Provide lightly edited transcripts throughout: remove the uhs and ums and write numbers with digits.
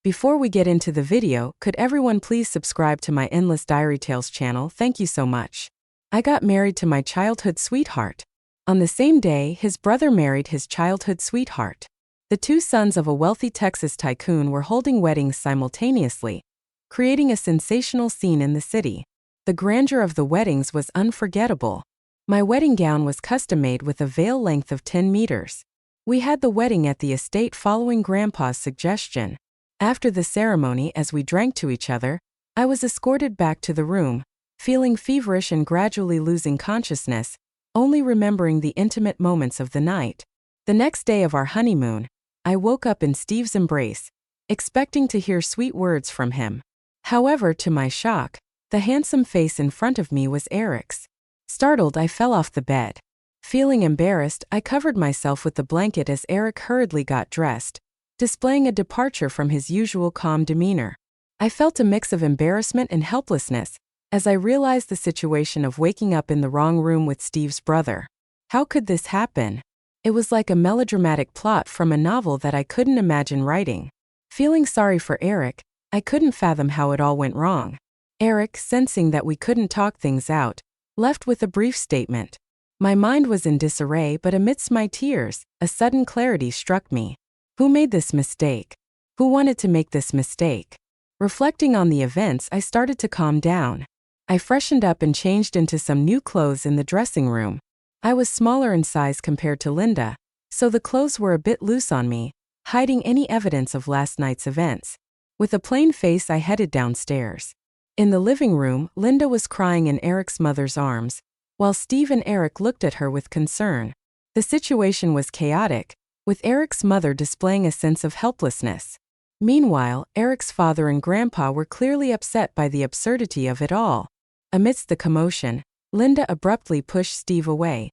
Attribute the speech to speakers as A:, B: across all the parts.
A: Before we get into the video, could everyone please subscribe to my Endless Diary Tales channel? Thank you so much. I got married to my childhood sweetheart. On the same day, his brother married his childhood sweetheart. The two sons of a wealthy Texas tycoon were holding weddings simultaneously, creating a sensational scene in the city. The grandeur of the weddings was unforgettable. My wedding gown was custom-made with a veil length of 10 meters. We had the wedding at the estate following Grandpa's suggestion. After the ceremony, as we drank to each other, I was escorted back to the room, feeling feverish and gradually losing consciousness, only remembering the intimate moments of the night. The next day of our honeymoon, I woke up in Steve's embrace, expecting to hear sweet words from him. However, to my shock, the handsome face in front of me was Eric's. Startled, I fell off the bed. Feeling embarrassed, I covered myself with the blanket as Eric hurriedly got dressed, displaying a departure from his usual calm demeanor. I felt a mix of embarrassment and helplessness as I realized the situation of waking up in the wrong room with Steve's brother. How could this happen? It was like a melodramatic plot from a novel that I couldn't imagine writing. Feeling sorry for Eric, I couldn't fathom how it all went wrong. Eric, sensing that we couldn't talk things out, left with a brief statement. My mind was in disarray, but amidst my tears, a sudden clarity struck me. Who made this mistake? Who wanted to make this mistake? Reflecting on the events, I started to calm down. I freshened up and changed into some new clothes in the dressing room. I was smaller in size compared to Linda, so the clothes were a bit loose on me, hiding any evidence of last night's events. With a plain face, I headed downstairs. In the living room, Linda was crying in Eric's mother's arms, while Steve and Eric looked at her with concern. The situation was chaotic, with Eric's mother displaying a sense of helplessness. Meanwhile, Eric's father and grandpa were clearly upset by the absurdity of it all. Amidst the commotion, Linda abruptly pushed Steve away,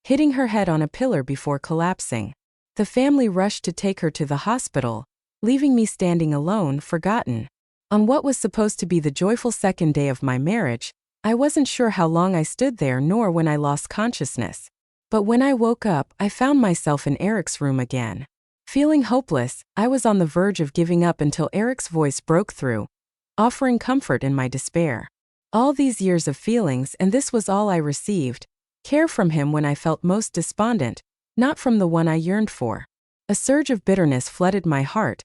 A: hitting her head on a pillar before collapsing. The family rushed to take her to the hospital, leaving me standing alone, forgotten. On what was supposed to be the joyful second day of my marriage, I wasn't sure how long I stood there nor when I lost consciousness. But when I woke up, I found myself in Eric's room again. Feeling hopeless, I was on the verge of giving up until Eric's voice broke through, offering comfort in my despair. All these years of feelings, and this was all I received. Care from him when I felt most despondent, not from the one I yearned for. A surge of bitterness flooded my heart,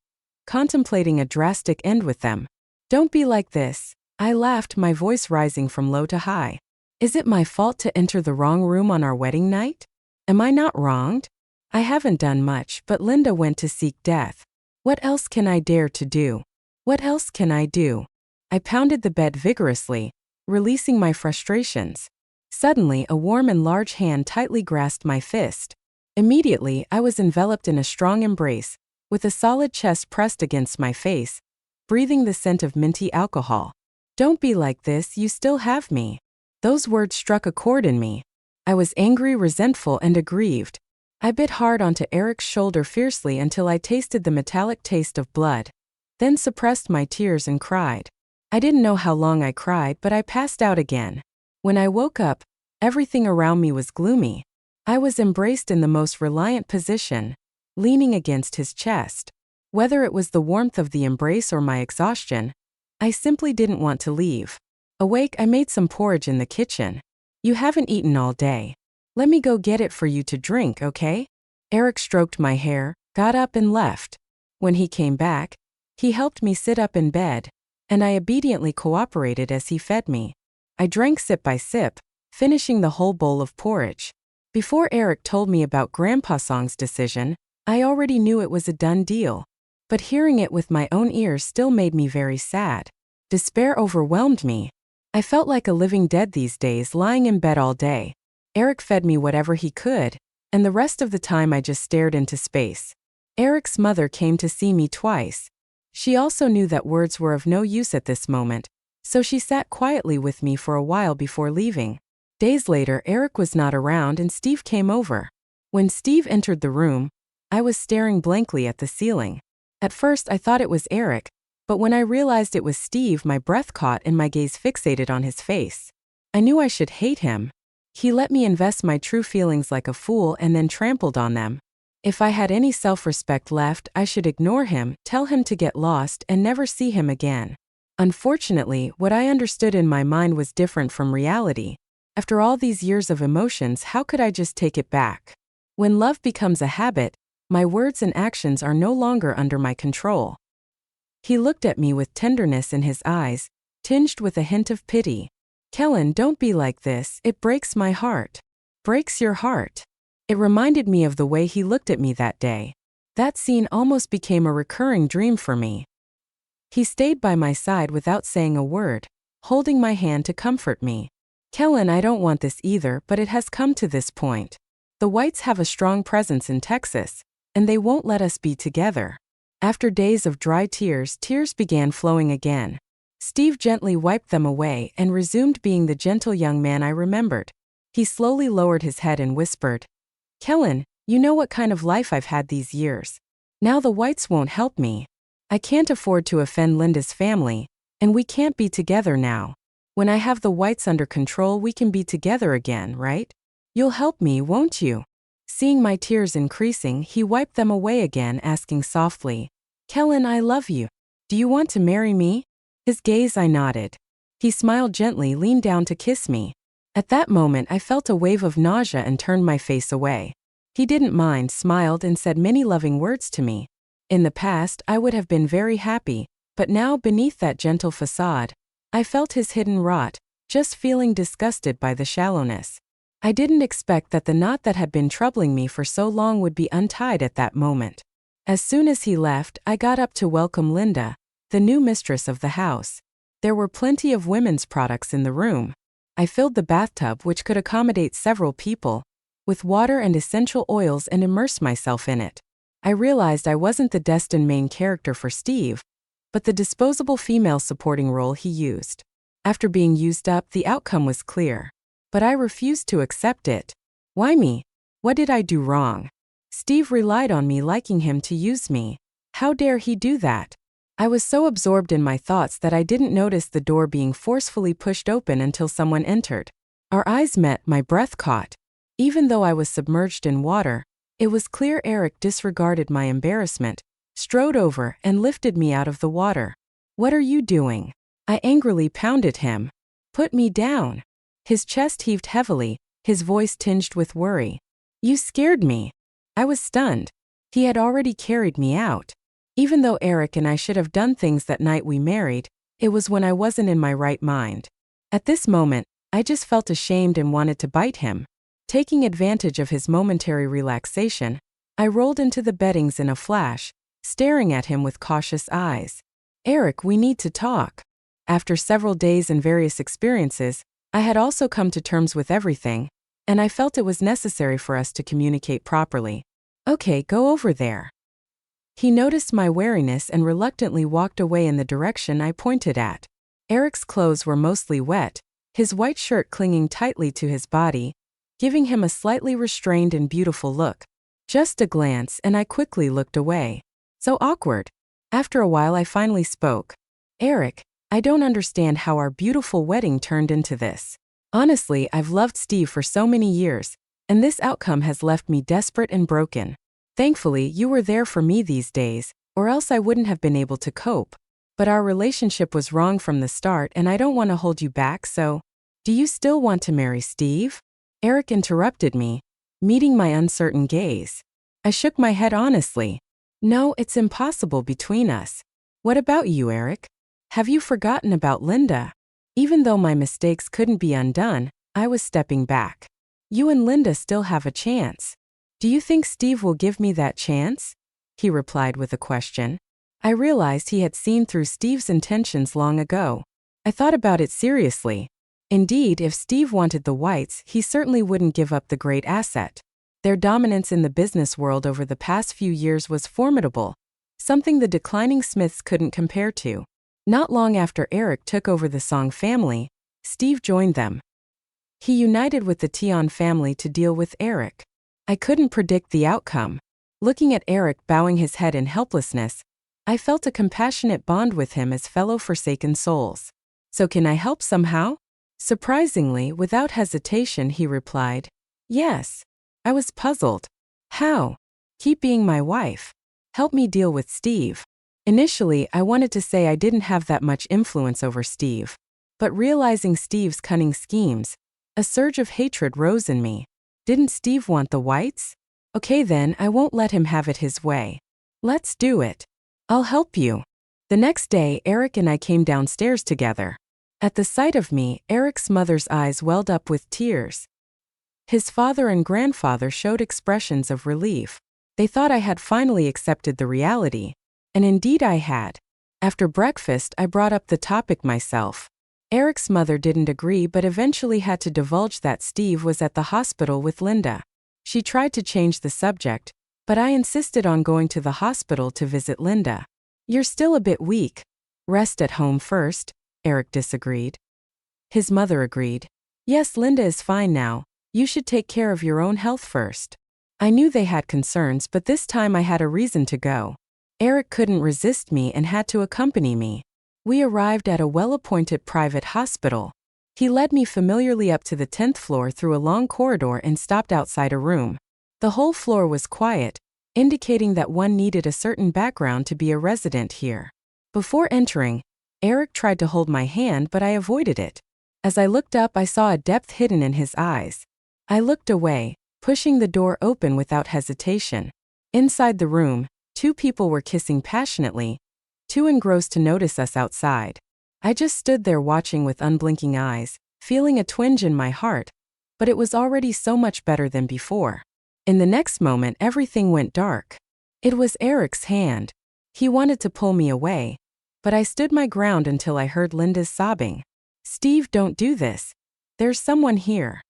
A: contemplating a drastic end with them. Don't be like this, I laughed, my voice rising from low to high. Is it my fault to enter the wrong room on our wedding night? Am I not wronged? I haven't done much, but Linda went to seek death. What else can I dare to do? What else can I do? I pounded the bed vigorously, releasing my frustrations. Suddenly, a warm and large hand tightly grasped my fist. Immediately, I was enveloped in a strong embrace, with a solid chest pressed against my face, breathing the scent of minty alcohol. Don't be like this, you still have me. Those words struck a chord in me. I was angry, resentful, and aggrieved. I bit hard onto Eric's shoulder fiercely until I tasted the metallic taste of blood, then suppressed my tears and cried. I didn't know how long I cried, but I passed out again. When I woke up, everything around me was gloomy. I was embraced in the most reliant position, leaning against his chest. Whether it was the warmth of the embrace or my exhaustion, I simply didn't want to leave. Awake, I made some porridge in the kitchen. You haven't eaten all day. Let me go get it for you to drink, okay? Eric stroked my hair, got up and left. When he came back, he helped me sit up in bed, and I obediently cooperated as he fed me. I drank sip by sip, finishing the whole bowl of porridge. Before Eric told me about Grandpa Song's decision, I already knew it was a done deal. But hearing it with my own ears still made me very sad. Despair overwhelmed me. I felt like a living dead these days, lying in bed all day. Eric fed me whatever he could, and the rest of the time I just stared into space. Eric's mother came to see me twice. She also knew that words were of no use at this moment, so she sat quietly with me for a while before leaving. Days later, Eric was not around and Steve came over. When Steve entered the room, I was staring blankly at the ceiling. At first I thought it was Eric, but when I realized it was Steve, my breath caught and my gaze fixated on his face. I knew I should hate him. He let me invest my true feelings like a fool and then trampled on them. If I had any self-respect left, I should ignore him, tell him to get lost, and never see him again. Unfortunately, what I understood in my mind was different from reality. After all these years of emotions, how could I just take it back? When love becomes a habit, my words and actions are no longer under my control. He looked at me with tenderness in his eyes, tinged with a hint of pity. Kellen, don't be like this, it breaks my heart. Breaks your heart. It reminded me of the way he looked at me that day. That scene almost became a recurring dream for me. He stayed by my side without saying a word, holding my hand to comfort me. Kellen, I don't want this either, but it has come to this point. The Whites have a strong presence in Texas, and they won't let us be together. After days of dry tears, tears began flowing again. Steve gently wiped them away and resumed being the gentle young man I remembered. He slowly lowered his head and whispered, Kellen, you know what kind of life I've had these years. Now the Whites won't help me. I can't afford to offend Linda's family, and we can't be together now. When I have the Whites under control, we can be together again, right? You'll help me, won't you? Seeing my tears increasing, he wiped them away again, asking softly, Kellen, I love you. Do you want to marry me? His gaze, I nodded. He smiled gently, leaned down to kiss me. At that moment, I felt a wave of nausea and turned my face away. He didn't mind, smiled, and said many loving words to me. In the past, I would have been very happy, but now, beneath that gentle facade, I felt his hidden rot, just feeling disgusted by the shallowness. I didn't expect that the knot that had been troubling me for so long would be untied at that moment. As soon as he left, I got up to welcome Linda, the new mistress of the house. There were plenty of women's products in the room. I filled the bathtub, which could accommodate several people, with water and essential oils and immersed myself in it. I realized I wasn't the destined main character for Steve, but the disposable female supporting role he used. After being used up, the outcome was clear. But I refused to accept it. Why me? What did I do wrong? Steve relied on me, liking him to use me. How dare he do that? I was so absorbed in my thoughts that I didn't notice the door being forcefully pushed open until someone entered. Our eyes met, my breath caught. Even though I was submerged in water, it was clear Eric disregarded my embarrassment, strode over, and lifted me out of the water. What are you doing? I angrily pounded him. Put me down. His chest heaved heavily, his voice tinged with worry. You scared me. I was stunned. He had already carried me out. Even though Eric and I should have done things that night we married, it was when I wasn't in my right mind. At this moment, I just felt ashamed and wanted to bite him. Taking advantage of his momentary relaxation, I rolled into the beddings in a flash, staring at him with cautious eyes. Eric, we need to talk. After several days and various experiences, I had also come to terms with everything, and I felt it was necessary for us to communicate properly. Okay, go over there. He noticed my wariness and reluctantly walked away in the direction I pointed at. Eric's clothes were mostly wet, his white shirt clinging tightly to his body, giving him a slightly restrained and beautiful look. Just a glance, and I quickly looked away. So awkward. After a while, I finally spoke. Eric, I don't understand how our beautiful wedding turned into this. Honestly, I've loved Steve for so many years, and this outcome has left me desperate and broken. Thankfully, you were there for me these days, or else I wouldn't have been able to cope. But our relationship was wrong from the start, and I don't want to hold you back, so... Do you still want to marry Steve? Eric interrupted me, meeting my uncertain gaze. I shook my head honestly. No, it's impossible between us. What about you, Eric? Have you forgotten about Linda? Even though my mistakes couldn't be undone, I was stepping back. You and Linda still have a chance. Do you think Steve will give me that chance? He replied with a question. I realized he had seen through Steve's intentions long ago. I thought about it seriously. Indeed, if Steve wanted the Whites, he certainly wouldn't give up the great asset. Their dominance in the business world over the past few years was formidable, something the declining Smiths couldn't compare to. Not long after Eric took over the Song family, Steve joined them. He united with the Tion family to deal with Eric. I couldn't predict the outcome. Looking at Eric bowing his head in helplessness, I felt a compassionate bond with him as fellow forsaken souls. So can I help somehow? Surprisingly, without hesitation, he replied, yes. I was puzzled. How? Keep being my wife. Help me deal with Steve. Initially, I wanted to say I didn't have that much influence over Steve. But realizing Steve's cunning schemes, a surge of hatred rose in me. Didn't Steve want the whites? Okay then, I won't let him have it his way. Let's do it. I'll help you. The next day, Eric and I came downstairs together. At the sight of me, Eric's mother's eyes welled up with tears. His father and grandfather showed expressions of relief. They thought I had finally accepted the reality. And indeed I had. After breakfast, I brought up the topic myself. Eric's mother didn't agree but eventually had to divulge that Steve was at the hospital with Linda. She tried to change the subject, but I insisted on going to the hospital to visit Linda. You're still a bit weak. Rest at home first, Eric disagreed. His mother agreed. Yes, Linda is fine now. You should take care of your own health first. I knew they had concerns, but this time I had a reason to go. Eric couldn't resist me and had to accompany me. We arrived at a well-appointed private hospital. He led me familiarly up to the 10th floor through a long corridor and stopped outside a room. The whole floor was quiet, indicating that one needed a certain background to be a resident here. Before entering, Eric tried to hold my hand, but I avoided it. As I looked up, I saw a depth hidden in his eyes. I looked away, pushing the door open without hesitation. Inside the room, 2 people were kissing passionately, too engrossed to notice us outside. I just stood there watching with unblinking eyes, feeling a twinge in my heart, but it was already so much better than before. In the next moment, everything went dark. It was Eric's hand. He wanted to pull me away, but I stood my ground until I heard Linda's sobbing. Steve, don't do this. There's someone here.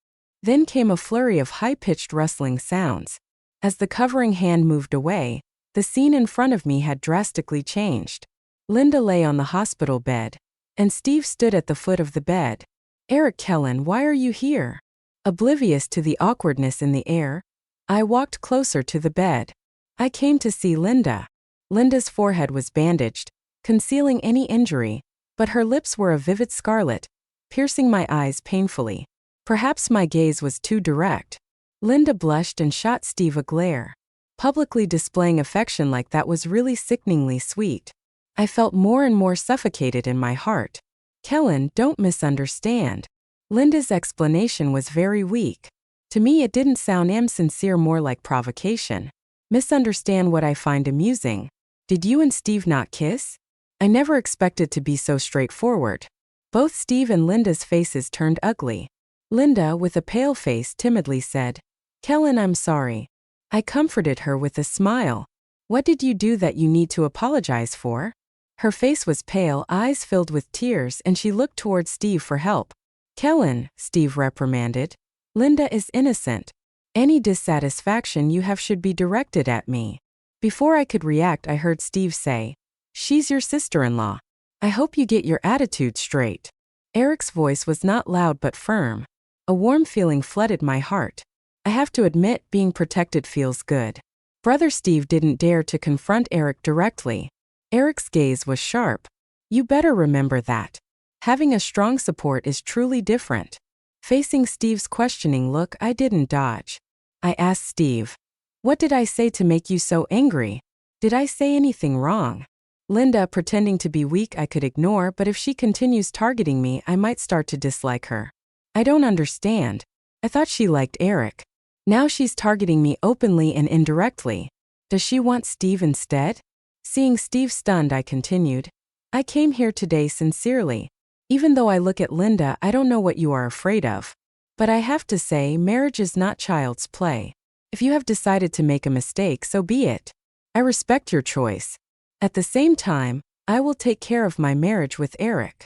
A: Then came a flurry of high-pitched rustling sounds. As the covering hand moved away, the scene in front of me had drastically changed. Linda lay on the hospital bed, and Steve stood at the foot of the bed. Eric, Kellen, why are you here? Oblivious to the awkwardness in the air, I walked closer to the bed. I came to see Linda. Linda's forehead was bandaged, concealing any injury, but her lips were a vivid scarlet, piercing my eyes painfully. Perhaps my gaze was too direct. Linda blushed and shot Steve a glare. Publicly displaying affection like that was really sickeningly sweet. I felt more and more suffocated in my heart. Kellen, don't misunderstand. Linda's explanation was very weak. To me it didn't sound sincere, more like provocation. Misunderstand what I find amusing. Did you and Steve not kiss? I never expected to be so straightforward. Both Steve and Linda's faces turned ugly. Linda, with a pale face, timidly said, Kellen, I'm sorry. I comforted her with a smile. What did you do that you need to apologize for? Her face was pale, eyes filled with tears, and she looked toward Steve for help. Kellen, Steve reprimanded. Linda is innocent. Any dissatisfaction you have should be directed at me. Before I could react, I heard Steve say, She's your sister-in-law. I hope you get your attitude straight. Eric's voice was not loud but firm. A warm feeling flooded my heart. I have to admit, being protected feels good. Brother Steve didn't dare to confront Eric directly. Eric's gaze was sharp. You better remember that. Having a strong support is truly different. Facing Steve's questioning look, I didn't dodge. I asked Steve, What did I say to make you so angry? Did I say anything wrong? Linda, pretending to be weak, I could ignore, but if she continues targeting me, I might start to dislike her. I don't understand. I thought she liked Eric. Now she's targeting me openly and indirectly. Does she want Steve instead? Seeing Steve stunned, I continued. I came here today sincerely. Even though I look at Linda, I don't know what you are afraid of. But I have to say, marriage is not child's play. If you have decided to make a mistake, so be it. I respect your choice. At the same time, I will take care of my marriage with Eric.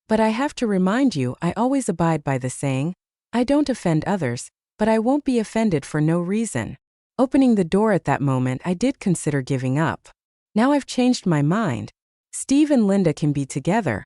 A: But I have to remind you, I always abide by the saying, I don't offend others, but I won't be offended for no reason. Opening the door at that moment, I did consider giving up. Now I've changed my mind. Steve and Linda can be together,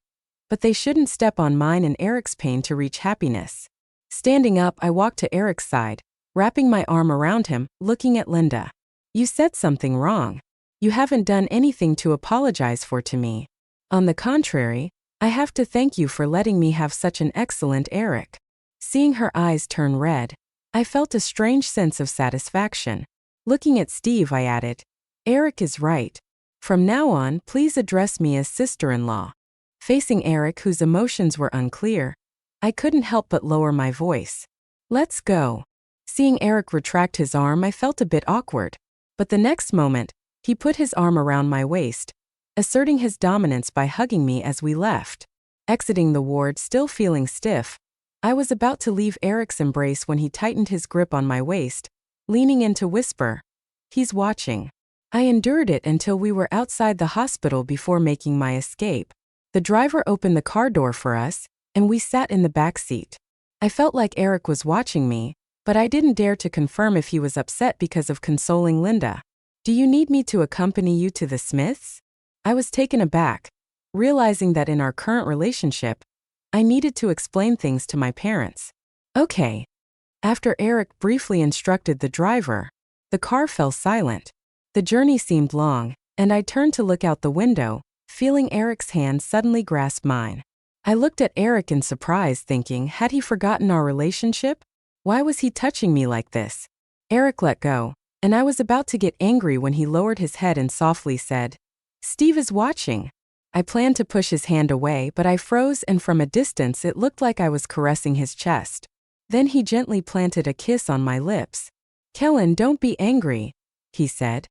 A: but they shouldn't step on mine and Eric's pain to reach happiness. Standing up, I walked to Eric's side, wrapping my arm around him, looking at Linda. You said something wrong. You haven't done anything to apologize for to me. On the contrary, I have to thank you for letting me have such an excellent Eric. Seeing her eyes turn red, I felt a strange sense of satisfaction. Looking at Steve, I added, Eric is right. From now on, please address me as sister-in-law. Facing Eric, whose emotions were unclear, I couldn't help but lower my voice. Let's go. Seeing Eric retract his arm, I felt a bit awkward. But the next moment, he put his arm around my waist, asserting his dominance by hugging me as we left. Exiting the ward still feeling stiff, I was about to leave Eric's embrace when he tightened his grip on my waist, leaning in to whisper, "He's watching." I endured it until we were outside the hospital before making my escape. The driver opened the car door for us, and we sat in the back seat. I felt like Eric was watching me, but I didn't dare to confirm if he was upset because of consoling Linda. "Do you need me to accompany you to the Smiths?" I was taken aback, realizing that in our current relationship, I needed to explain things to my parents. Okay. After Eric briefly instructed the driver, the car fell silent. The journey seemed long, and I turned to look out the window, feeling Eric's hand suddenly grasp mine. I looked at Eric in surprise, thinking, had he forgotten our relationship? Why was he touching me like this? Eric let go, and I was about to get angry when he lowered his head and softly said, "Steve is watching." I planned to push his hand away, but I froze, and from a distance it looked like I was caressing his chest. Then he gently planted a kiss on my lips. "Kellen, don't be angry," he said.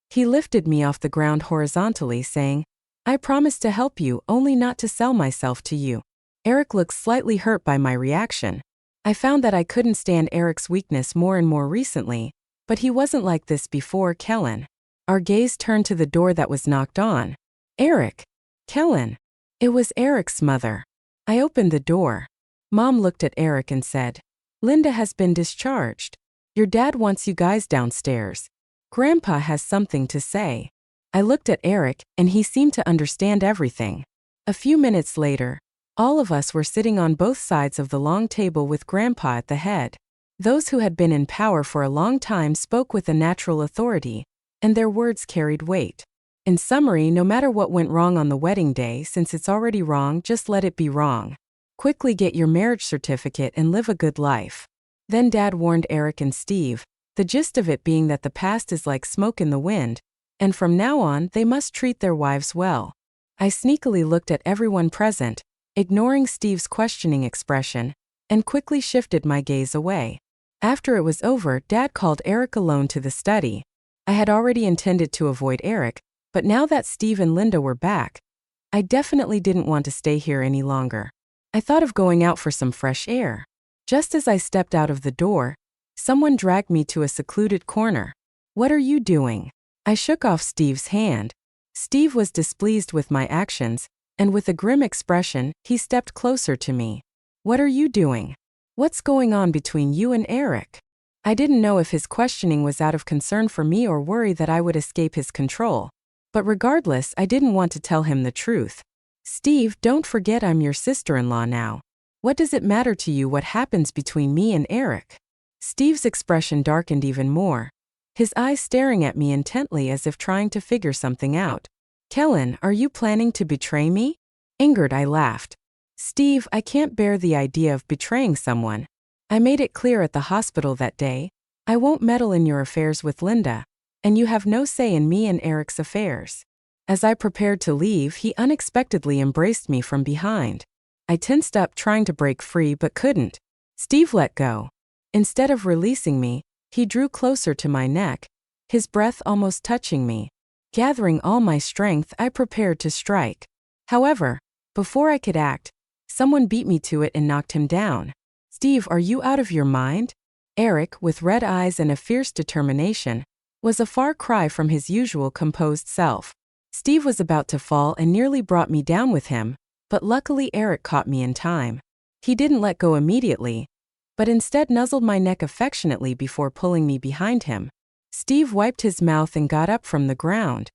A: He lifted me off the ground horizontally, saying, "I promise to help you, only not to sell myself to you." Eric looked slightly hurt by my reaction. I found that I couldn't stand Eric's weakness more and more recently, but he wasn't like this before. "Kellen." Our gaze turned to the door that was knocked on. "Eric." "Kellen." It was Eric's mother. I opened the door. Mom looked at Eric and said, "Linda has been discharged. Your dad wants you guys downstairs. Grandpa has something to say." I looked at Eric, and he seemed to understand everything. A few minutes later, all of us were sitting on both sides of the long table with Grandpa at the head. Those who had been in power for a long time spoke with a natural authority, and their words carried weight. In summary, no matter what went wrong on the wedding day, since it's already wrong, just let it be wrong. Quickly get your marriage certificate and live a good life. Then Dad warned Eric and Steve, the gist of it being that the past is like smoke in the wind, and from now on they must treat their wives well. I sneakily looked at everyone present, ignoring Steve's questioning expression, and quickly shifted my gaze away. After it was over, Dad called Eric alone to the study. I had already intended to avoid Eric, but now that Steve and Linda were back, I definitely didn't want to stay here any longer. I thought of going out for some fresh air. Just as I stepped out of the door, someone dragged me to a secluded corner. "What are you doing?" I shook off Steve's hand. Steve was displeased with my actions, and with a grim expression, he stepped closer to me. "What are you doing? What's going on between you and Eric?" I didn't know if his questioning was out of concern for me or worry that I would escape his control. But regardless, I didn't want to tell him the truth. "Steve, don't forget I'm your sister-in-law now. What does it matter to you what happens between me and Eric?" Steve's expression darkened even more, his eyes staring at me intently as if trying to figure something out. "Kellen, are you planning to betray me?" Angered, I laughed. "Steve, I can't bear the idea of betraying someone. I made it clear at the hospital that day, I won't meddle in your affairs with Linda, and you have no say in me and Eric's affairs." As I prepared to leave, he unexpectedly embraced me from behind. I tensed up, trying to break free but couldn't. Steve let go. Instead of releasing me, he drew closer to my neck, his breath almost touching me. Gathering all my strength, I prepared to strike. However, before I could act, someone beat me to it and knocked him down. "Steve, are you out of your mind?" Eric, with red eyes and a fierce determination, was a far cry from his usual composed self. Steve was about to fall and nearly brought me down with him, but luckily Eric caught me in time. He didn't let go immediately, but instead nuzzled my neck affectionately before pulling me behind him. Steve wiped his mouth and got up from the ground.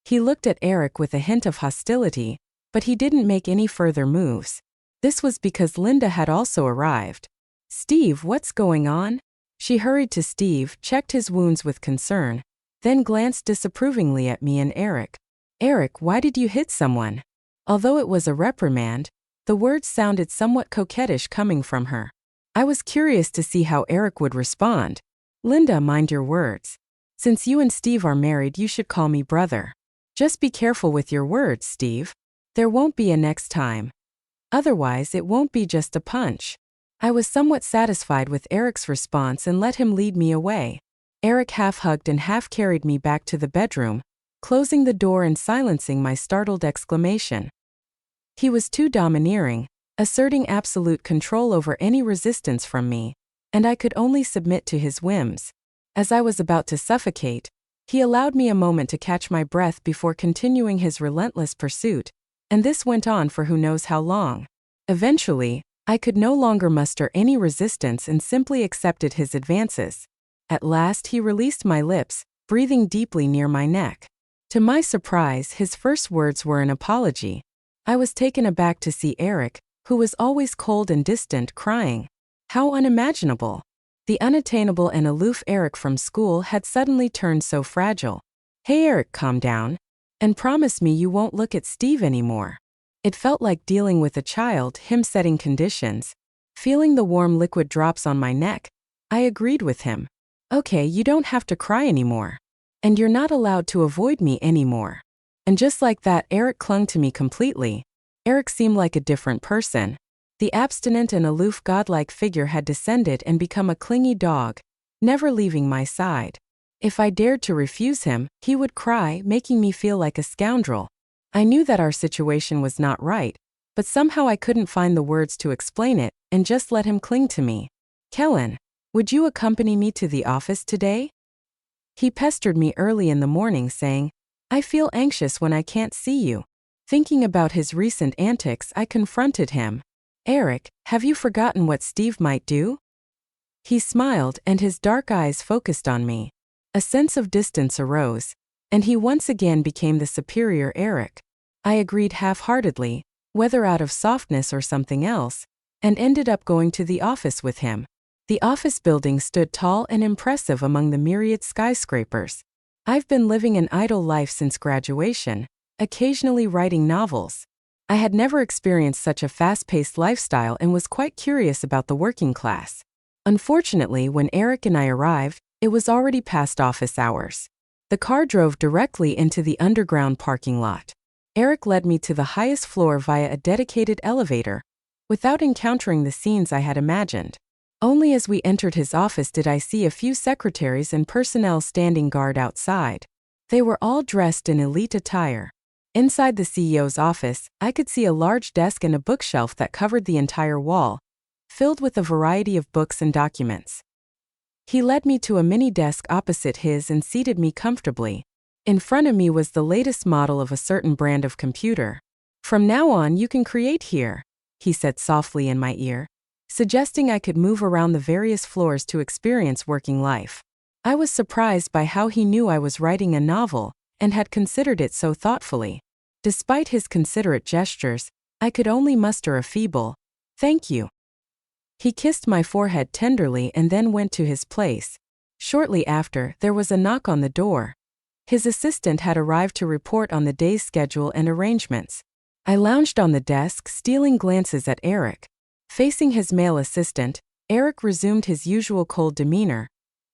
A: He looked at Eric with a hint of hostility, but he didn't make any further moves. This was because Linda had also arrived. "Steve, what's going on?" She hurried to Steve, checked his wounds with concern, then glanced disapprovingly at me and Eric. "Eric, why did you hit someone?" Although it was a reprimand, the words sounded somewhat coquettish coming from her. I was curious to see how Eric would respond. Linda, mind your words. Since you and Steve are married, you should call me brother. Just be careful with your words, Steve. There won't be a next time. Otherwise, it won't be just a punch. I was somewhat satisfied with Eric's response and let him lead me away. Eric half hugged and half carried me back to the bedroom, closing the door and silencing my startled exclamation. He was too domineering, asserting absolute control over any resistance from me, and I could only submit to his whims. As I was about to suffocate, he allowed me a moment to catch my breath before continuing his relentless pursuit, and this went on for who knows how long. Eventually, I could no longer muster any resistance and simply accepted his advances. At last he released my lips, breathing deeply near my neck. To my surprise, his first words were an apology. I was taken aback to see Eric, who was always cold and distant, crying. How unimaginable! The unattainable and aloof Eric from school had suddenly turned so fragile. Hey Eric, calm down. And promise me you won't look at Steve anymore. It felt like dealing with a child, him setting conditions. Feeling the warm liquid drops on my neck, I agreed with him. Okay, you don't have to cry anymore. And you're not allowed to avoid me anymore. And just like that, Eric clung to me completely. Eric seemed like a different person. The abstinent and aloof godlike figure had descended and become a clingy dog, never leaving my side. If I dared to refuse him, he would cry, making me feel like a scoundrel. I knew that our situation was not right, but somehow I couldn't find the words to explain it, and just let him cling to me. Kellen, would you accompany me to the office today? He pestered me early in the morning, saying, I feel anxious when I can't see you. Thinking about his recent antics, I confronted him. Eric, have you forgotten what Steve might do? He smiled, and his dark eyes focused on me. A sense of distance arose, and he once again became the superior Eric. I agreed half-heartedly, whether out of softness or something else, and ended up going to the office with him. The office building stood tall and impressive among the myriad skyscrapers. I've been living an idle life since graduation, occasionally writing novels. I had never experienced such a fast-paced lifestyle and was quite curious about the working class. Unfortunately, when Eric and I arrived, it was already past office hours. The car drove directly into the underground parking lot. Eric led me to the highest floor via a dedicated elevator, without encountering the scenes I had imagined. Only as we entered his office did I see a few secretaries and personnel standing guard outside. They were all dressed in elite attire. Inside the CEO's office, I could see a large desk and a bookshelf that covered the entire wall, filled with a variety of books and documents. He led me to a mini desk opposite his and seated me comfortably. In front of me was the latest model of a certain brand of computer. From now on, you can create here, he said softly in my ear, suggesting I could move around the various floors to experience working life. I was surprised by how he knew I was writing a novel and had considered it so thoughtfully. Despite his considerate gestures, I could only muster a feeble, "Thank you." He kissed my forehead tenderly and then went to his place. Shortly after, there was a knock on the door. His assistant had arrived to report on the day's schedule and arrangements. I lounged on the desk, stealing glances at Eric. Facing his male assistant, Eric resumed his usual cold demeanor,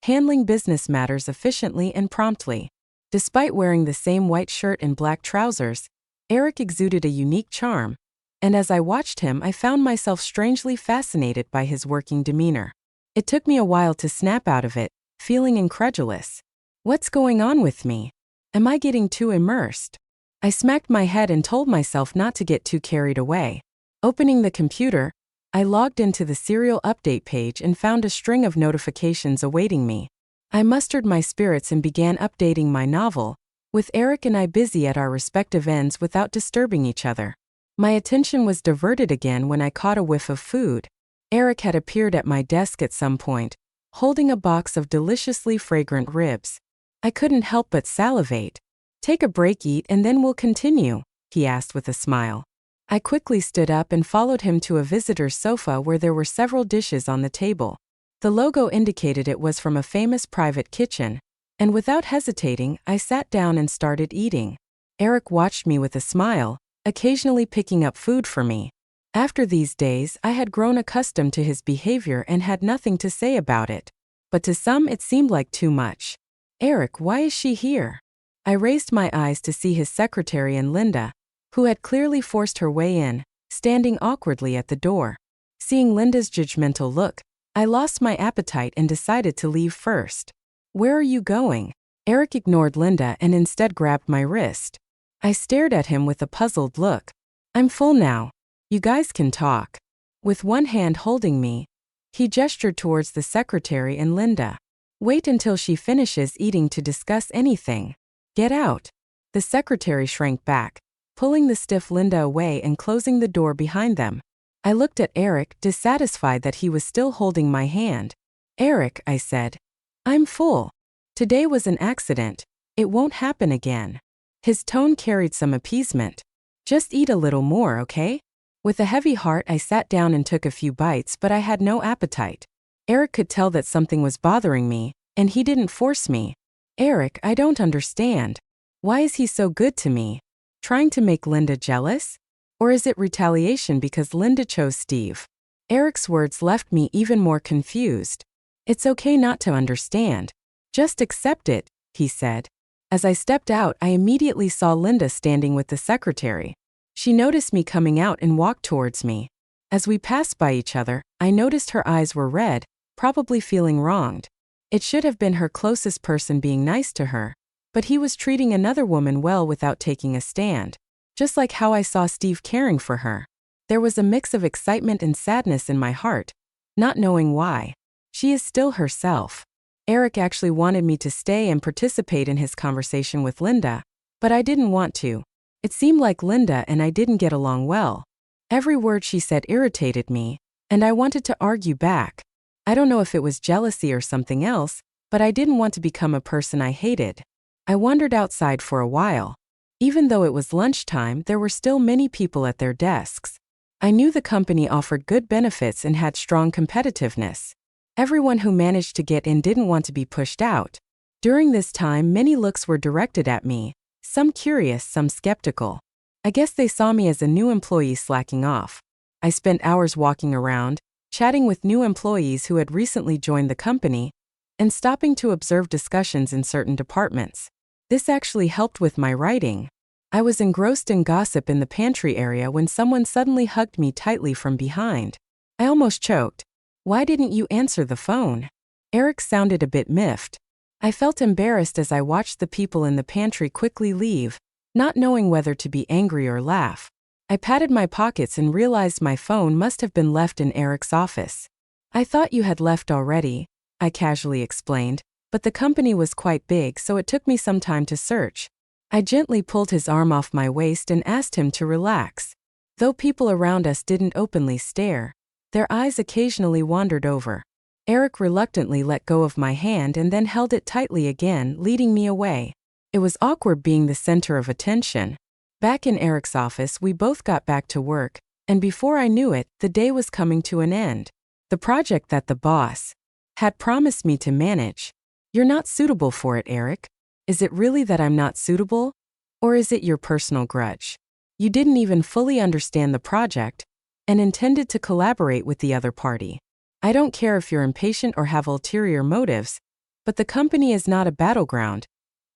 A: handling business matters efficiently and promptly. Despite wearing the same white shirt and black trousers, Eric exuded a unique charm, and as I watched him, I found myself strangely fascinated by his working demeanor. It took me a while to snap out of it, feeling incredulous. What's going on with me? Am I getting too immersed? I smacked my head and told myself not to get too carried away. Opening the computer, I logged into the serial update page and found a string of notifications awaiting me. I mustered my spirits and began updating my novel, with Eric and I busy at our respective ends without disturbing each other. My attention was diverted again when I caught a whiff of food. Eric had appeared at my desk at some point, holding a box of deliciously fragrant ribs. I couldn't help but salivate. Take a break, eat, and then we'll continue, he asked with a smile. I quickly stood up and followed him to a visitor's sofa where there were several dishes on the table. The logo indicated it was from a famous private kitchen, and without hesitating, I sat down and started eating. Eric watched me with a smile, occasionally picking up food for me. After these days, I had grown accustomed to his behavior and had nothing to say about it. but to some it seemed like too much. Eric, why is she here? I raised my eyes to see his secretary and Linda, who had clearly forced her way in, standing awkwardly at the door. Seeing Linda's judgmental look, I lost my appetite and decided to leave first. Where are you going? Eric ignored Linda and instead grabbed my wrist. I stared at him with a puzzled look. I'm full now. You guys can talk. With one hand holding me, he gestured towards the secretary and Linda. Wait until she finishes eating to discuss anything. Get out. The secretary shrank back, pulling the stiff Linda away and closing the door behind them. I looked at Eric, dissatisfied that he was still holding my hand. Eric, I said. I'm full. Today was an accident. It won't happen again. His tone carried some appeasement. Just eat a little more, okay? With a heavy heart, I sat down and took a few bites, but I had no appetite. Eric could tell that something was bothering me, and he didn't force me. Eric, I don't understand. Why is he so good to me? Trying to make Linda jealous? Or is it retaliation because Linda chose Steve? Eric's words left me even more confused. It's okay not to understand. Just accept it, he said. As I stepped out, I immediately saw Linda standing with the secretary. She noticed me coming out and walked towards me. As we passed by each other, I noticed her eyes were red, probably feeling wronged. It should have been her closest person being nice to her, but he was treating another woman well without taking a stand. Just like how I saw Steve caring for her. There was a mix of excitement and sadness in my heart, not knowing why. She is still herself. Eric actually wanted me to stay and participate in his conversation with Linda, but I didn't want to. It seemed like Linda and I didn't get along well. Every word she said irritated me, and I wanted to argue back. I don't know if it was jealousy or something else, but I didn't want to become a person I hated. I wandered outside for a while. Even though it was lunchtime, there were still many people at their desks. I knew the company offered good benefits and had strong competitiveness. Everyone who managed to get in didn't want to be pushed out. During this time, many looks were directed at me, some curious, some skeptical. I guess they saw me as a new employee slacking off. I spent hours walking around, chatting with new employees who had recently joined the company, and stopping to observe discussions in certain departments. This actually helped with my writing. I was engrossed in gossip in the pantry area when someone suddenly hugged me tightly from behind. I almost choked. Why didn't you answer the phone? Eric sounded a bit miffed. I felt embarrassed as I watched the people in the pantry quickly leave, not knowing whether to be angry or laugh. I patted my pockets and realized my phone must have been left in Eric's office. I thought you had left already, I casually explained, but the company was quite big, so it took me some time to search. I gently pulled his arm off my waist and asked him to relax. Though people around us didn't openly stare, their eyes occasionally wandered over. Eric reluctantly let go of my hand and then held it tightly again, leading me away. It was awkward being the center of attention. Back in Eric's office, we both got back to work, and before I knew it, the day was coming to an end. The project that the boss had promised me to manage. You're not suitable for it, Eric. Is it really that I'm not suitable? Or is it your personal grudge? You didn't even fully understand the project and intended to collaborate with the other party. I don't care if you're impatient or have ulterior motives, but the company is not a battleground.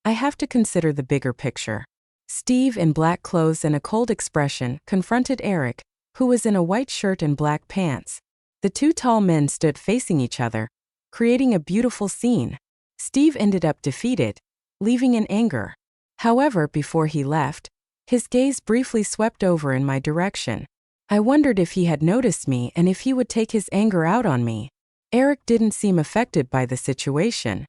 A: I have to consider the bigger picture. Steve, in black clothes and a cold expression, confronted Eric, who was in a white shirt and black pants. The two tall men stood facing each other, creating a beautiful scene. Steve ended up defeated, leaving in anger. However, before he left, his gaze briefly swept over in my direction. I wondered if he had noticed me and if he would take his anger out on me. Eric didn't seem affected by the situation.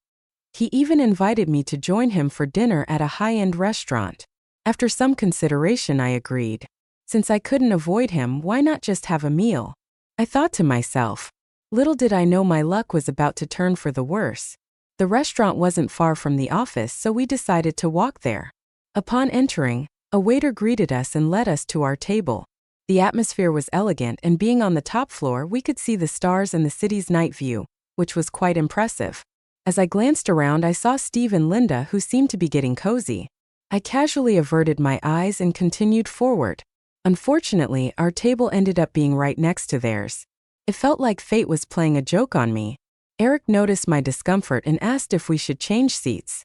A: He even invited me to join him for dinner at a high-end restaurant. After some consideration, I agreed. Since I couldn't avoid him, why not just have a meal? I thought to myself. Little did I know my luck was about to turn for the worse. The restaurant wasn't far from the office, so we decided to walk there. Upon entering, a waiter greeted us and led us to our table. The atmosphere was elegant, and being on the top floor, we could see the stars and the city's night view, which was quite impressive. As I glanced around, I saw Steve and Linda, who seemed to be getting cozy. I casually averted my eyes and continued forward. Unfortunately, our table ended up being right next to theirs. It felt like fate was playing a joke on me. Eric noticed my discomfort and asked if we should change seats.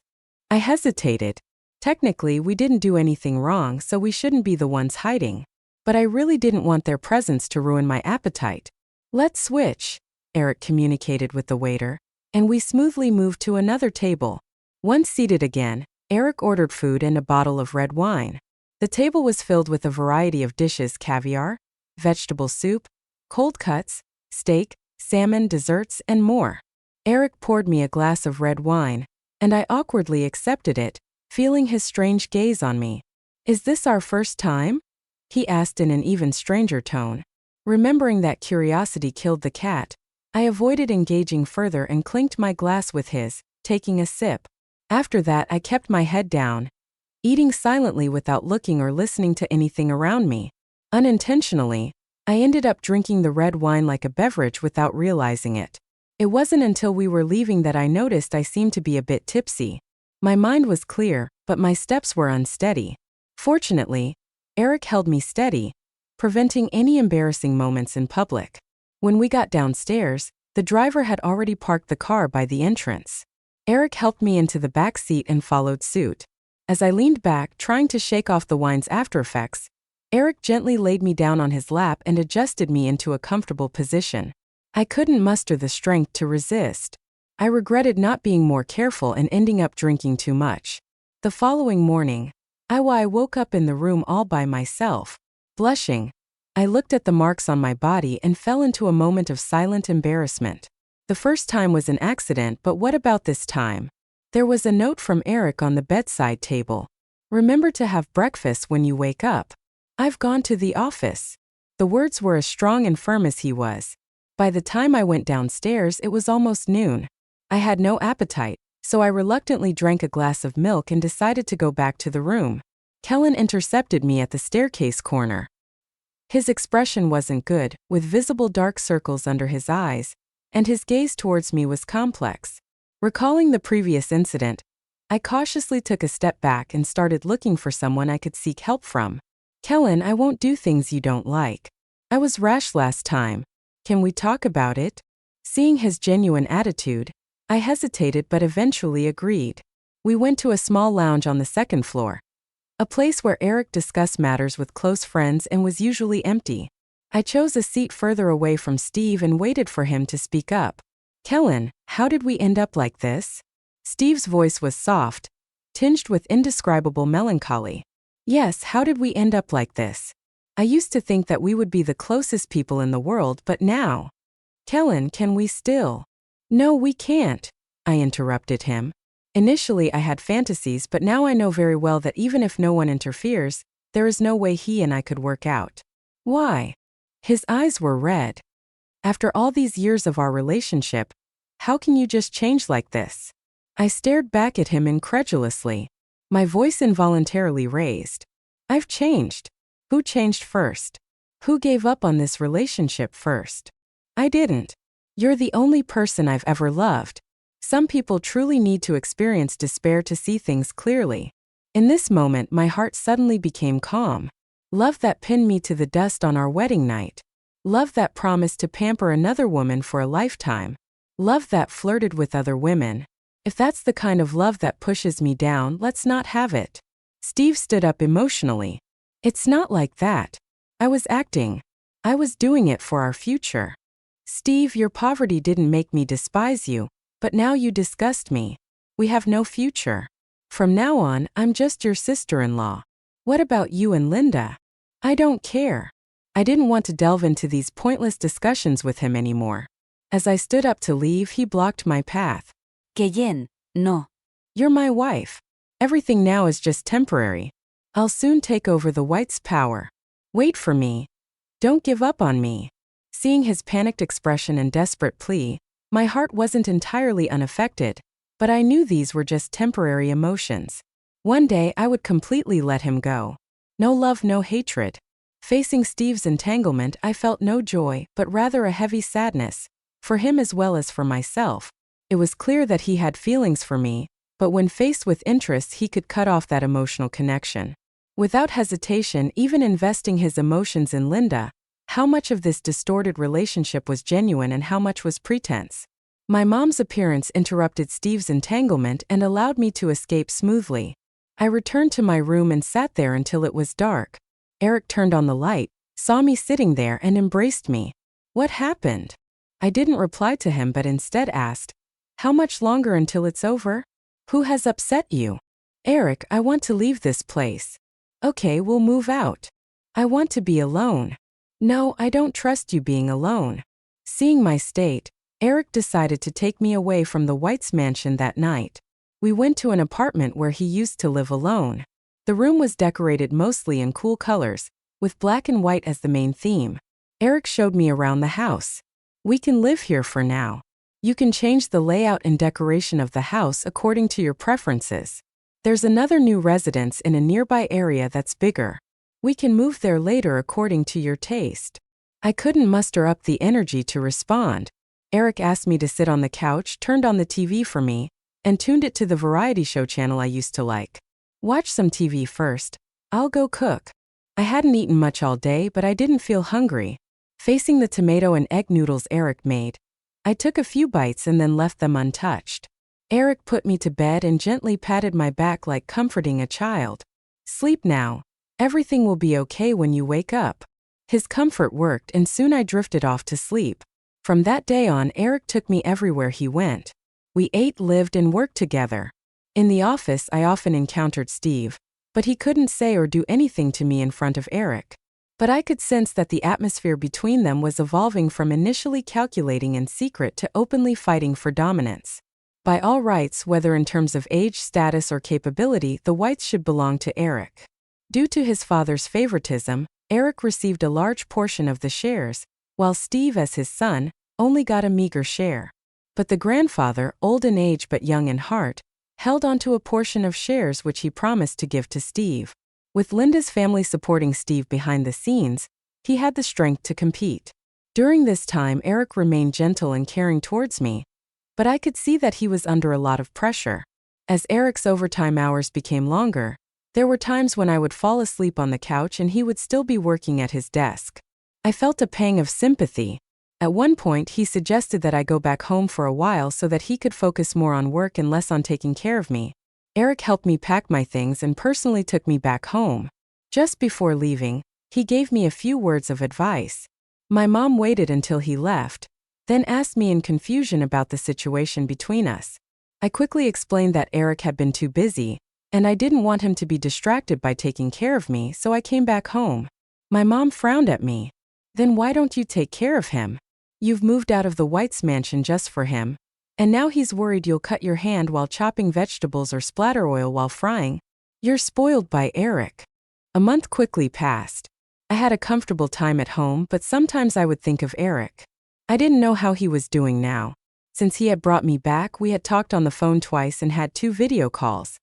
A: I hesitated. Technically, we didn't do anything wrong, so we shouldn't be the ones hiding. But I really didn't want their presence to ruin my appetite. Let's switch, Eric communicated with the waiter, and we smoothly moved to another table. Once seated again, Eric ordered food and a bottle of red wine. The table was filled with a variety of dishes: caviar, vegetable soup, cold cuts, steak, salmon, desserts, and more. Eric poured me a glass of red wine, and I awkwardly accepted it, feeling his strange gaze on me. "Is this our first time?" he asked in an even stranger tone. Remembering that curiosity killed the cat, I avoided engaging further and clinked my glass with his, taking a sip. After that, I kept my head down, eating silently without looking or listening to anything around me. Unintentionally, I ended up drinking the red wine like a beverage without realizing it. It wasn't until we were leaving that I noticed I seemed to be a bit tipsy. My mind was clear, but my steps were unsteady. Fortunately, Eric held me steady, preventing any embarrassing moments in public. When we got downstairs, the driver had already parked the car by the entrance. Eric helped me into the back seat and followed suit. As I leaned back, trying to shake off the wine's aftereffects, Eric gently laid me down on his lap and adjusted me into a comfortable position. I couldn't muster the strength to resist. I regretted not being more careful and ending up drinking too much. The following morning, I woke up in the room all by myself. Blushing, I looked at the marks on my body and fell into a moment of silent embarrassment. The first time was an accident, but what about this time? There was a note from Eric on the bedside table. "Remember to have breakfast when you wake up. I've gone to the office." The words were as strong and firm as he was. By the time I went downstairs, it was almost noon. I had no appetite, so I reluctantly drank a glass of milk and decided to go back to the room. Kellen intercepted me at the staircase corner. His expression wasn't good, with visible dark circles under his eyes, and his gaze towards me was complex. Recalling the previous incident, I cautiously took a step back and started looking for someone I could seek help from. "Kellen, I won't do things you don't like. I was rash last time. Can we talk about it?" Seeing his genuine attitude, I hesitated but eventually agreed. We went to a small lounge on the second floor, a place where Eric discussed matters with close friends and was usually empty. I chose a seat further away from Steve and waited for him to speak up. "Kellen, how did we end up like this?" Steve's voice was soft, tinged with indescribable melancholy. "Yes, how did we end up like this? I used to think that we would be the closest people in the world, but now..." "Kellen, can we still?" "No, we can't," I interrupted him. Initially I had fantasies, but now I know very well that even if no one interferes, there is no way he and I could work out. "Why?" His eyes were red. "After all these years of our relationship, how can you just change like this?" I stared back at him incredulously, my voice involuntarily raised. "I've changed. Who changed first? Who gave up on this relationship first?" "I didn't. You're the only person I've ever loved. Some people truly need to experience despair to see things clearly." In this moment, my heart suddenly became calm. Love that pinned me to the dust on our wedding night. Love that promised to pamper another woman for a lifetime. Love that flirted with other women. If that's the kind of love that pushes me down, let's not have it. Steve stood up emotionally. "It's not like that. I was acting. I was doing it for our future." "Steve, your poverty didn't make me despise you, but now you disgust me. We have no future. From now on, I'm just your sister-in-law. What about you and Linda?" "I don't care." I didn't want to delve into these pointless discussions with him anymore. As I stood up to leave, he blocked my path.
B: Keyen, no.
A: "You're my wife. Everything now is just temporary. I'll soon take over the white's power. Wait for me. Don't give up on me." Seeing his panicked expression and desperate plea, my heart wasn't entirely unaffected, but I knew these were just temporary emotions. One day I would completely let him go. No love, no hatred. Facing Steve's entanglement, I felt no joy, but rather a heavy sadness, for him as well as for myself. It was clear that he had feelings for me, but when faced with interests, he could cut off that emotional connection. Without hesitation, even investing his emotions in Linda, how much of this distorted relationship was genuine and how much was pretense? My mom's appearance interrupted Steve's entanglement and allowed me to escape smoothly. I returned to my room and sat there until it was dark. Eric turned on the light, saw me sitting there and embraced me. What happened? I didn't reply to him but instead asked, "How much longer until it's over? Who has upset you?" "Eric, I want to leave this place." "Okay, we'll move out." "I want to be alone." "No, I don't trust you being alone." Seeing my state, Eric decided to take me away from the White's mansion that night. We went to an apartment where he used to live alone. The room was decorated mostly in cool colors, with black and white as the main theme. Eric showed me around the house. "We can live here for now. You can change the layout and decoration of the house according to your preferences. There's another new residence in a nearby area that's bigger. We can move there later according to your taste." I couldn't muster up the energy to respond. Eric asked me to sit on the couch, turned on the TV for me, and tuned it to the variety show channel I used to like. "Watch some TV first. I'll go cook." I hadn't eaten much all day, but I didn't feel hungry. Facing the tomato and egg noodles Eric made, I took a few bites and then left them untouched. Eric put me to bed and gently patted my back like comforting a child. "Sleep now. Everything will be okay when you wake up." His comfort worked and soon I drifted off to sleep. From that day on, Eric took me everywhere he went. We ate, lived, and worked together. In the office, I often encountered Steve, but he couldn't say or do anything to me in front of Eric. But I could sense that the atmosphere between them was evolving from initially calculating in secret to openly fighting for dominance. By all rights, whether in terms of age, status, or capability, the Whites should belong to Eric. Due to his father's favoritism, Eric received a large portion of the shares, while Steve, as his son, only got a meager share. But the grandfather, old in age but young in heart, held onto a portion of shares which he promised to give to Steve. With Linda's family supporting Steve behind the scenes, he had the strength to compete. During this time, Eric remained gentle and caring towards me, but I could see that he was under a lot of pressure. As Eric's overtime hours became longer, there were times when I would fall asleep on the couch and he would still be working at his desk. I felt a pang of sympathy. At one point, he suggested that I go back home for a while so that he could focus more on work and less on taking care of me. Eric helped me pack my things and personally took me back home. Just before leaving, he gave me a few words of advice. My mom waited until he left, then asked me in confusion about the situation between us. I quickly explained that Eric had been too busy, and I didn't want him to be distracted by taking care of me, so I came back home. My mom frowned at me. "Then why don't you take care of him? You've moved out of the White's mansion just for him, and now he's worried you'll cut your hand while chopping vegetables or splatter oil while frying. You're spoiled by Eric." A month quickly passed. I had a comfortable time at home, but sometimes I would think of Eric. I didn't know how he was doing now. Since he had brought me back, we had talked on the phone twice and had 2 video calls.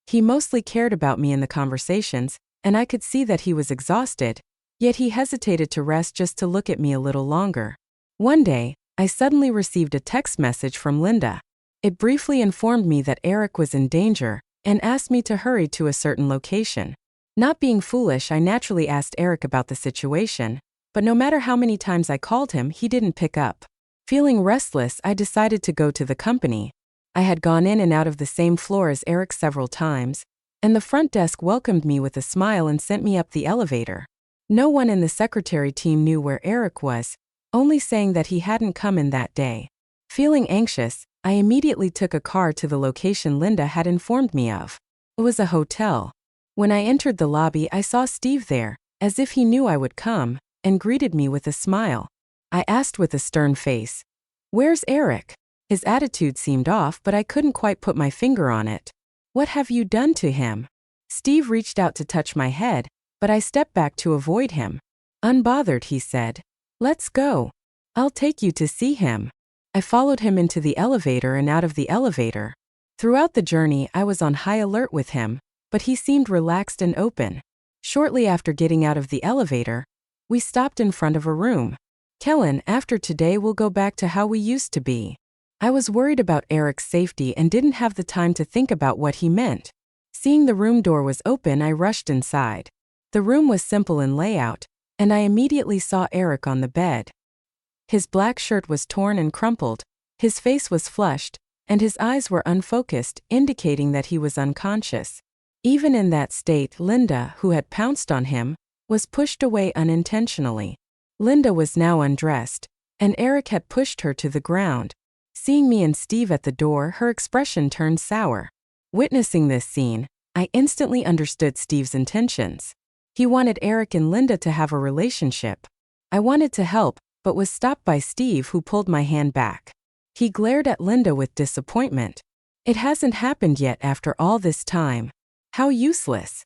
A: He mostly cared about me in the conversations, and I could see that he was exhausted, yet he hesitated to rest just to look at me a little longer. One day, I suddenly received a text message from Linda. It briefly informed me that Eric was in danger and asked me to hurry to a certain location. Not being foolish, I naturally asked Eric about the situation, but no matter how many times I called him, he didn't pick up. Feeling restless, I decided to go to the company. I had gone in and out of the same floor as Eric several times, and the front desk welcomed me with a smile and sent me up the elevator. No one in the secretary team knew where Eric was, only saying that he hadn't come in that day. Feeling anxious, I immediately took a car to the location Linda had informed me of. It was a hotel. When I entered the lobby, I saw Steve there, as if he knew I would come, and greeted me with a smile. I asked with a stern face, "Where's Eric?" His attitude seemed off, but I couldn't quite put my finger on it. "What have you done to him?" Steve reached out to touch my head, but I stepped back to avoid him. "Unbothered," he said. "Let's go. I'll take you to see him." I followed him into the elevator and out of the elevator. Throughout the journey, I was on high alert with him, but he seemed relaxed and open. Shortly after getting out of the elevator, we stopped in front of a room. "Kellen, after today we'll go back to how we used to be." I was worried about Eric's safety and didn't have the time to think about what he meant. Seeing the room door was open, I rushed inside. The room was simple in layout, and I immediately saw Eric on the bed. His black shirt was torn and crumpled, His face was flushed, and his eyes were unfocused, indicating that he was unconscious. Even in that state, Linda, who had pounced on him, was pushed away unintentionally. Linda was now undressed, and Eric had pushed her to the ground. Seeing me and Steve at the door, her expression turned sour. Witnessing this scene, I instantly understood Steve's intentions. He wanted Eric and Linda to have a relationship. I wanted to help, but was stopped by Steve, who pulled my hand back. He glared at Linda with disappointment. It hasn't happened yet after all this time. How useless.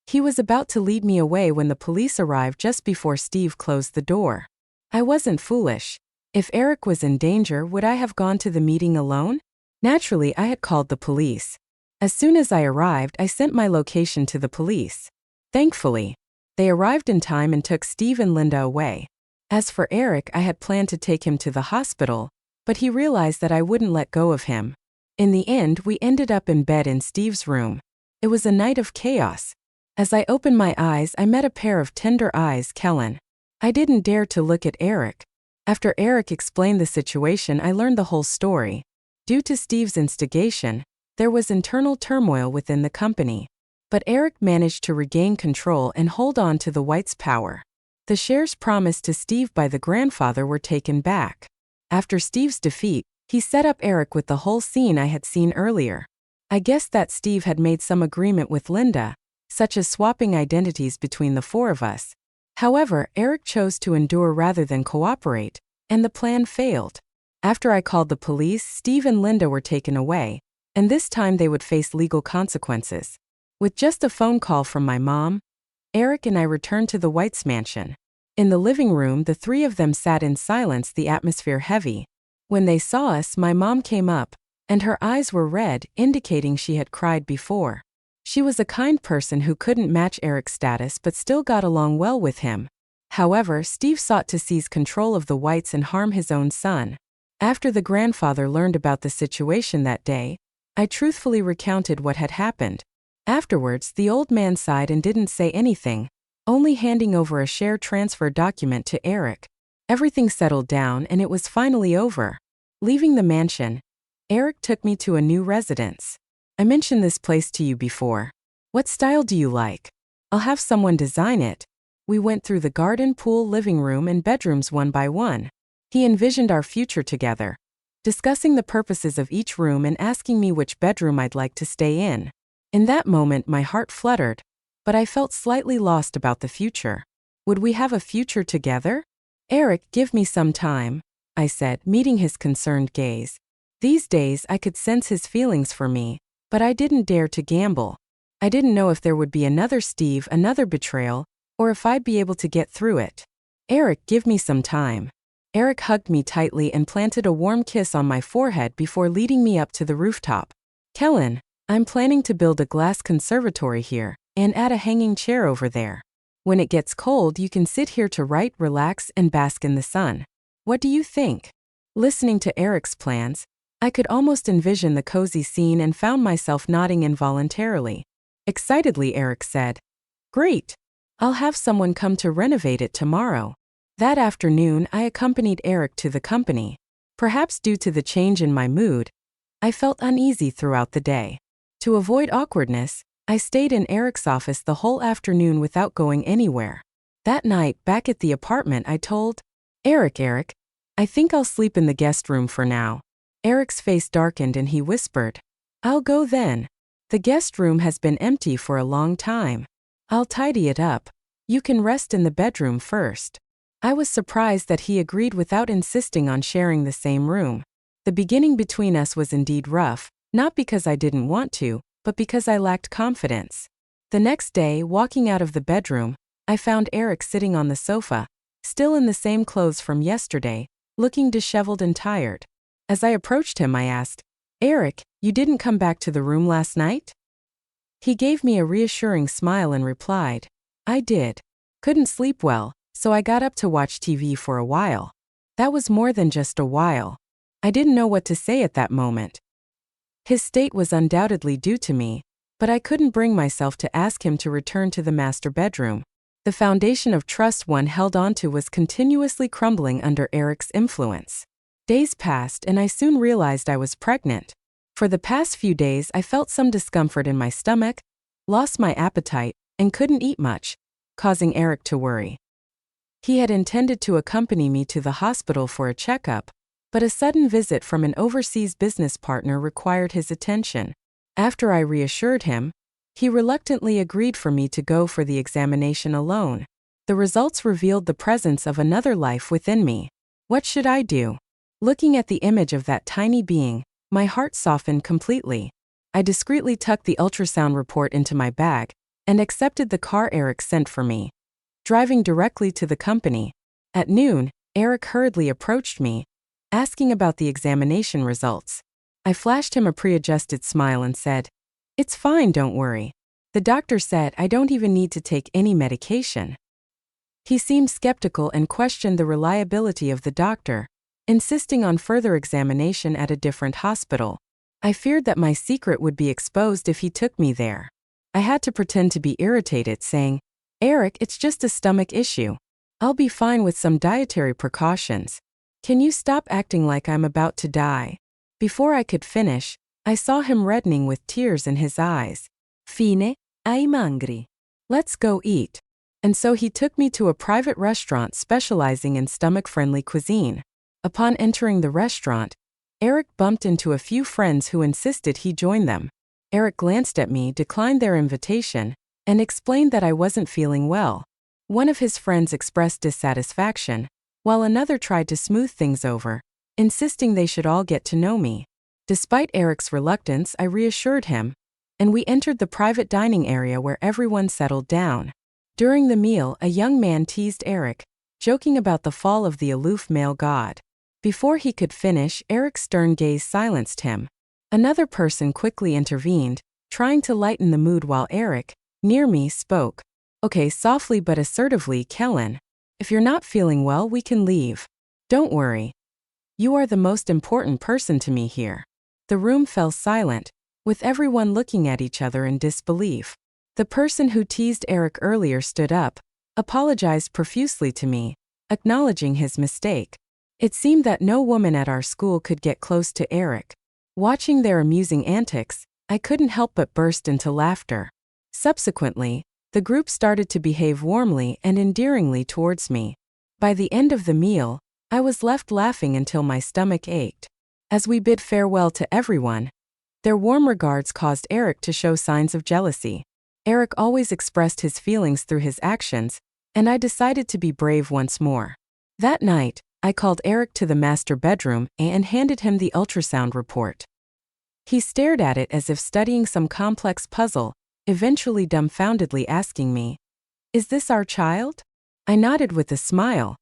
A: He was about to lead me away when the police arrived just before Steve closed the door. I wasn't foolish. If Eric was in danger, would I have gone to the meeting alone? Naturally, I had called the police. As soon as I arrived, I sent my location to the police. Thankfully, they arrived in time and took Steve and Linda away. As for Eric, I had planned to take him to the hospital, but he realized that I wouldn't let go of him. In the end, we ended up in bed in Steve's room. It was a night of chaos. As I opened my eyes, I met a pair of tender eyes, Kellen. I didn't dare to look at Eric. After Eric explained the situation, I learned the whole story. Due to Steve's instigation, there was internal turmoil within the company. But Eric managed to regain control and hold on to the White's power. The shares promised to Steve by the grandfather were taken back. After Steve's defeat, he set up Eric with the whole scene I had seen earlier. I guessed that Steve had made some agreement with Linda, such as swapping identities between the four of us. However, Eric chose to endure rather than cooperate, and the plan failed. After I called the police, Steve and Linda were taken away, and this time they would face legal consequences. With just a phone call from my mom, Eric and I returned to the White's mansion. In the living room, the three of them sat in silence, the atmosphere heavy. When they saw us, my mom came up, and her eyes were red, indicating she had cried before. She was a kind person who couldn't match Eric's status but still got along well with him. However, Steve sought to seize control of the Whites and harm his own son. After the grandfather learned about the situation that day, I truthfully recounted what had happened. Afterwards, the old man sighed and didn't say anything, only handing over a share transfer document to Eric. Everything settled down and it was finally over. Leaving the mansion, Eric took me to a new residence. I mentioned this place to you before. What style do you like? I'll have someone design it. We went through the garden, pool, living room, and bedrooms one by one. He envisioned our future together, discussing the purposes of each room and asking me which bedroom I'd like to stay in. In that moment, my heart fluttered, but I felt slightly lost about the future. Would we have a future together? Eric, give me some time, I said, meeting his concerned gaze. These days, I could sense his feelings for me, but I didn't dare to gamble. I didn't know if there would be another Steve, another betrayal, or if I'd be able to get through it. Eric, give me some time. Eric hugged me tightly and planted a warm kiss on my forehead before leading me up to the rooftop. Kellen, I'm planning to build a glass conservatory here and add a hanging chair over there. When it gets cold, you can sit here to write, relax, and bask in the sun. What do you think? Listening to Eric's plans, I could almost envision the cozy scene and found myself nodding involuntarily. Excitedly, Eric said, "Great! I'll have someone come to renovate it tomorrow." That afternoon, I accompanied Eric to the company. Perhaps due to the change in my mood, I felt uneasy throughout the day. To avoid awkwardness, I stayed in Eric's office the whole afternoon without going anywhere. That night, back at the apartment, I told Eric, I think I'll sleep in the guest room for now. Eric's face darkened and he whispered, "I'll go then. The guest room has been empty for a long time. I'll tidy it up. You can rest in the bedroom first." I was surprised that he agreed without insisting on sharing the same room. The beginning between us was indeed rough, not because I didn't want to, but because I lacked confidence. The next day, walking out of the bedroom, I found Eric sitting on the sofa, still in the same clothes from yesterday, looking disheveled and tired. As I approached him, I asked, "Eric, you didn't come back to the room last night?" He gave me a reassuring smile and replied, "I did. Couldn't sleep well, so I got up to watch TV for a while." That was more than just a while. I didn't know what to say at that moment. His state was undoubtedly due to me, but I couldn't bring myself to ask him to return to the master bedroom. The foundation of trust one held onto was continuously crumbling under Eric's influence. Days passed and I soon realized I was pregnant. For the past few days I felt some discomfort in my stomach, lost my appetite, and couldn't eat much, causing Eric to worry. He had intended to accompany me to the hospital for a checkup, but a sudden visit from an overseas business partner required his attention. After I reassured him, he reluctantly agreed for me to go for the examination alone. The results revealed the presence of another life within me. What should I do? Looking at the image of that tiny being, my heart softened completely. I discreetly tucked the ultrasound report into my bag and accepted the car Eric sent for me. Driving directly to the company, at noon, Eric hurriedly approached me, asking about the examination results. I flashed him a pre-adjusted smile and said, "It's fine, don't worry. The doctor said I don't even need to take any medication." He seemed skeptical and questioned the reliability of the doctor, insisting on further examination at a different hospital. I feared that my secret would be exposed if he took me there. I had to pretend to be irritated, saying, "Eric, it's just a stomach issue. I'll be fine with some dietary precautions. Can you stop acting like I'm about to die?" Before I could finish, I saw him reddening with tears in his eyes. "Fine, I'm hungry. Let's go eat." And so he took me to a private restaurant specializing in stomach-friendly cuisine. Upon entering the restaurant, Eric bumped into a few friends who insisted he join them. Eric glanced at me, declined their invitation, and explained that I wasn't feeling well. One of his friends expressed dissatisfaction, while another tried to smooth things over, insisting they should all get to know me. Despite Eric's reluctance, I reassured him, and we entered the private dining area where everyone settled down. During the meal, a young man teased Eric, joking about the fall of the aloof male god. Before he could finish, Eric's stern gaze silenced him. Another person quickly intervened, trying to lighten the mood while Eric, near me, spoke. "Okay, softly but assertively, Kellen. If you're not feeling well, we can leave. Don't worry. You are the most important person to me here." The room fell silent, with everyone looking at each other in disbelief. The person who teased Eric earlier stood up, apologized profusely to me, acknowledging his mistake. It seemed that no woman at our school could get close to Eric. Watching their amusing antics, I couldn't help but burst into laughter. Subsequently, the group started to behave warmly and endearingly towards me. By the end of the meal, I was left laughing until my stomach ached. As we bid farewell to everyone, their warm regards caused Eric to show signs of jealousy. Eric always expressed his feelings through his actions, and I decided to be brave once more. That night, I called Eric to the master bedroom and handed him the ultrasound report. He stared at it as if studying some complex puzzle, eventually dumbfoundedly asking me, "Is this our child?" I nodded with a smile.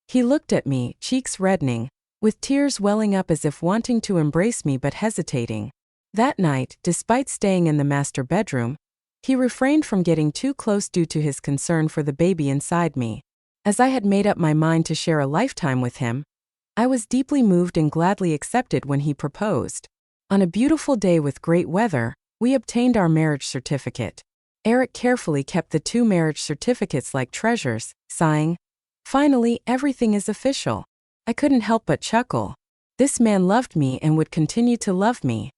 A: He looked at me, cheeks reddening, with tears welling up as if wanting to embrace me but hesitating. That night, despite staying in the master bedroom, he refrained from getting too close due to his concern for the baby inside me. As I had made up my mind to share a lifetime with him, I was deeply moved and gladly accepted when he proposed. On a beautiful day with great weather, we obtained our marriage certificate. Eric carefully kept the 2 marriage certificates like treasures, sighing, "Finally, everything is official." I couldn't help but chuckle. This man loved me and would continue to love me.